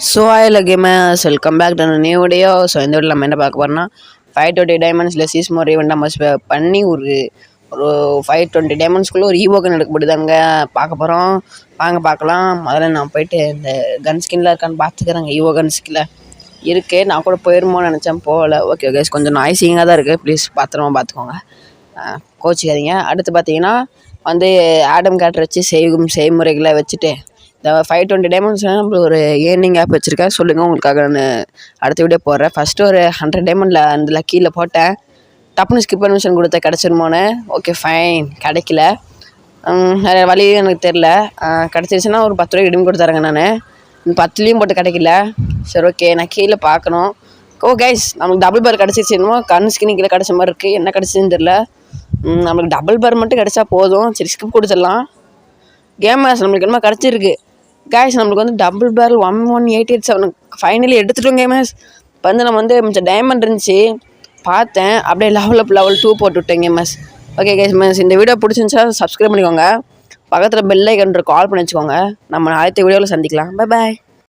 So ஐல gamers welcome back to new video. So இந்த வீடியோ நம்ம என்ன பார்க்க போகிறோம்னா 520 டைமண்ட்ஸில் சீஸ்மோர் ஈவெண்ட் நம்ம பண்ணி ஒரு 520 டைமண்ட்ஸ்குள்ளே ஒரு ஈவோகன் எடுக்கப்படுதாங்க பார்க்க போகிறோம். வாங்க பார்க்கலாம். முதல்ல நான் போயிட்டு இந்த கன் ஸ்கின்லாம் இருக்கான்னு பார்த்துக்கிறேங்க. ஈவோகன் ஸ்கின்ல இருக்குது. நான் கூட போயிருமோன்னு நினச்சேன், போகலை. ஓகே கேஸ், கொஞ்சம் நாய்ஸிங்காக தான் இருக்குது. ப்ளீஸ் பத்திரமா பார்த்துக்கோங்க, கோச்சிக்காதீங்க. அடுத்து பார்த்தீங்கன்னா வந்து ஆடம் கேட்டர் வச்சு செய்முறைகளை வச்சுட்டு இந்த 520 டைமண்ட்ஸ் நம்மளுக்கு ஒரு ஏர்னிங் ஆப் வச்சுருக்கேன். சொல்லுங்கள், உங்களுக்காக நான் அடுத்த வீடியோ போடுறேன். ஃபஸ்ட்டு ஒரு 100 டைமண்டில் அந்த லக்கியில் போட்டேன். டப்புனு ஸ்கிப் பர்மிஷன் கொடுத்த கிடச்சிருமோன்னு. ஓகே ஃபைன், கிடைக்கல. நிறைய வழி எனக்கு தெரில. கிடச்சிருச்சுன்னா ஒரு 10 ரூபாய்க்கு இடிமை கொடுத்தாருங்க. நான் 10லேயும் போட்டு கிடைக்கல. சரி ஓகே, நான் கீழே பார்க்கணும். ஓ கைஸ், நம்மளுக்கு டபுள் பார் கிடச்சிருச்சு. என்னமோ கண் ஸ்கின்னு கீழே கிடச்ச மாதிரி இருக்குது. என்ன கிடச்சிதுன்னு தெரில. நம்மளுக்கு டபுள் பார் மட்டும் கிடச்சா போதும். சரி, ஸ்கிப் கொடுத்துடலாம். கேமர்ஸ் நம்மளுக்கு என்னமோ கிடச்சிருக்கு கைஸ். நம்மளுக்கு வந்து டபுள் பேரல் 11887 ஃபைனலி எடுத்துட்டோம் கேமர்ஸ். இப்போ வந்து நம்ம வந்து மிச்சம் டைமண்ட் இருந்துச்சு பார்த்தேன், அப்படியே லெவல் 2 போட்டு விட்டேன் கேமர்ஸ். ஓகே கேமர்ஸ், இந்த வீடியோ பிடிச்சிருந்துச்சா சப்ஸ்கிரைப் பண்ணிக்கோங்க. பக்கத்தில் பெல் ஐக்கன் கால் பண்ணி வச்சுக்கோங்க. நம்ம அடுத்த வீடியோவில் சந்திக்கலாம். Bye bye.